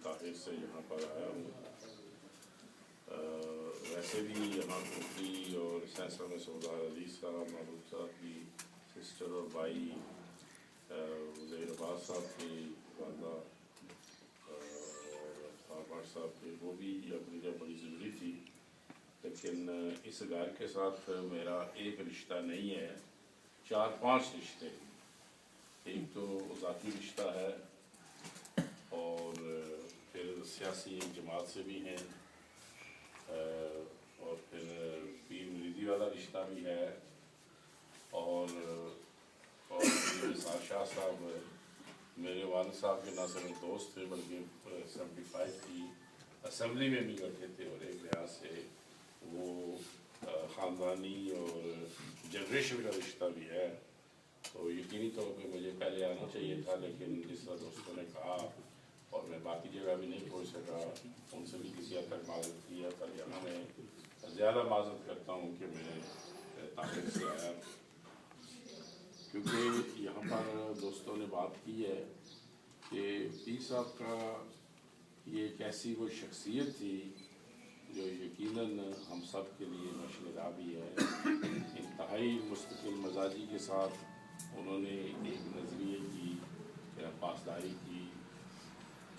طاہر سے یہاں پر آیا ہوں۔ ویسے بھی یہاں پھوپھی اور سینسر میں سردار عزیز صاحب، محبوب صاحب کی سسٹر اور بھائی، وزیر عباس صاحب کی والدہ اور خارباٹ صاحب کے، وہ بھی اپنی جگہ بڑی ضروری تھی، لیکن اس گھر کے ساتھ میرا ایک رشتہ نہیں ہے، 4-5 رشتے۔ ایک تو ذاتی رشتہ ہے، اور پھر سیاسی ایک جماعت سے بھی ہیں، اور پھر پیر مریدی والا رشتہ بھی ہے، اور نثار شاہ صاحب میرے والد صاحب کے نہ صرف دوست تھے بلکہ 75 کی اسمبلی میں بھی بیٹھے تھے، اور ایک لحاظ سے وہ خاندانی اور جنریشن کا رشتہ بھی ہے۔ تو یقینی طور پہ مجھے پہلے آنا چاہیے تھا، لیکن جس طرح دوستوں نے کہا اور میں باقی جگہ بھی نہیں پہنچ سکا، ان سے بھی کسی حد تک معذرت کیا، پر یہاں میں زیادہ معذرت کرتا ہوں کہ میں تاخیر سے آیا، کیونکہ یہاں پر دوستوں نے بات کی ہے کہ پیر صاحب کا یہ ایک ایسی وہ شخصیت تھی جو یقیناً ہم سب کے لیے مشعل راہ بھی ہے۔ انتہائی مستقل مزاجی کے ساتھ انہوں نے ایک نظریے کی پاسداری کی،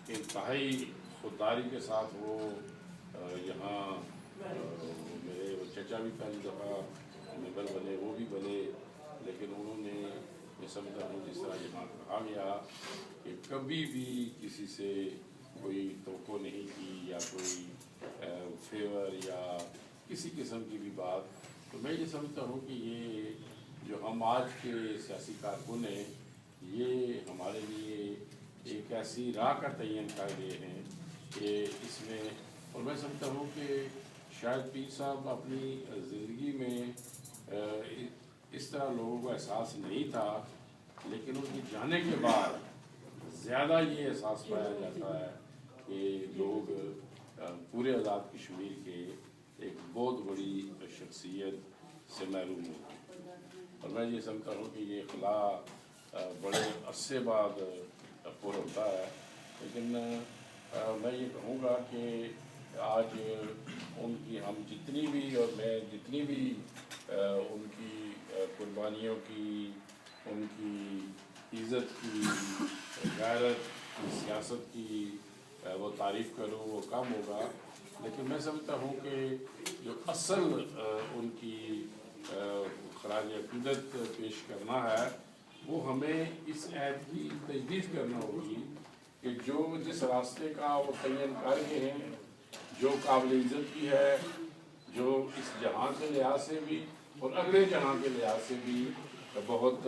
انتہائی خودداری کے ساتھ وہ یہاں میرے چچا بھی پہلی دفعہ ممبر بنے، وہ بھی بنے، لیکن انہوں نے میں سمجھتا ہوں جس طرح یہاں کہا گیا کہ کبھی بھی کسی سے کوئی توقع نہیں کی یا کوئی فیور یا کسی قسم کی بھی بات۔ تو میں یہ سمجھتا ہوں کہ یہ جو ہم آج کے سیاسی کارکن ہیں، یہ ہمارے لیے ایک ایسی راہ کا تعین کر گئے ہیں کہ اس میں، اور میں سمجھتا ہوں کہ شاید پیر صاحب اپنی زندگی میں اس طرح لوگوں کو احساس نہیں تھا، لیکن ان کے جانے کے بعد زیادہ یہ احساس پایا جاتا ہے کہ لوگ پورے آزاد کشمیر کے ایک بہت بڑی شخصیت سے محروم ہوتے ہیں، اور میں یہ سمجھتا ہوں کہ یہ خلا بڑے عرصے بعد پر ہوتا ہے۔ لیکن میں یہ کہوں گا کہ آج ان کی ہم جتنی بھی، اور میں جتنی بھی ان کی قربانیوں کی، ان کی عزت کی، غیرت کی، سیاست کی وہ تعریف کروں وہ کم ہوگا، لیکن میں سمجھتا ہوں کہ جو اصل ان کی خراج عقیدت پیش کرنا ہے، وہ ہمیں اس عہد کی تجدید کرنا ہوگی کہ جو جس راستے کا وہ تعین کر گئے ہیں، جو قابل عزت بھی ہے، جو اس جہاں کے لحاظ سے بھی اور اگلے جہاں کے لحاظ سے بھی بہت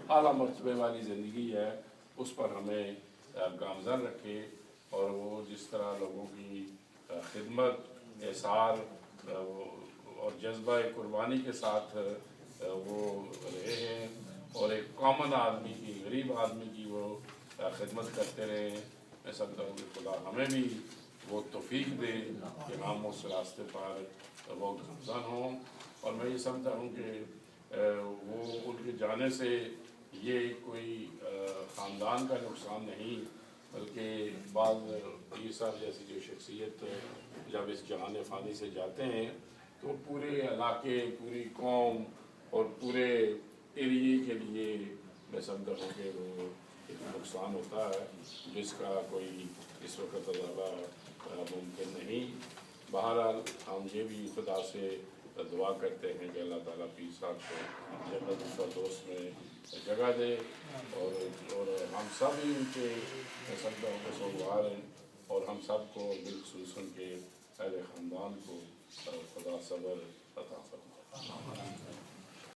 اعلیٰ مرتبے والی زندگی ہے، اس پر ہمیں گامزن رکھے، اور وہ جس طرح لوگوں کی خدمت، احسان اور جذبہ قربانی کے ساتھ وہ رہے ہیں، اور ایک کامن آدمی کی، غریب آدمی کی وہ خدمت کرتے رہے ہیں۔ میں سمجھتا ہوں کہ خدا ہمیں بھی وہ توفیق دے کہ ہم اس راستے پر وہ گامزن ہوں، اور میں یہ سمجھتا ہوں کہ وہ ان کے جانے سے یہ کوئی خاندان کا نقصان نہیں، بلکہ بعض پیر صاحب جیسی جو شخصیت جب اس جہان فانی سے جاتے ہیں تو پورے علاقے، پوری قوم اور پورے ایریے کے لیے میں سمجھتا ہوں کہ وہ ایک نقصان ہوتا ہے، جس کا کوئی اس وقت اندازہ ممکن نہیں۔ بہرحال ہم یہ بھی خدا سے دعا کرتے ہیں کہ اللہ تعالیٰ پیر صاحب کو جنت الفردوس میں جگہ دے، اور ہم سب ہی ان کے میں سمجھتا ہوں کہ سوگوار ہیں، اور ہم سب کو بالخصوص ان کے اہل خاندان کو خدا صبر عطا فرمائے۔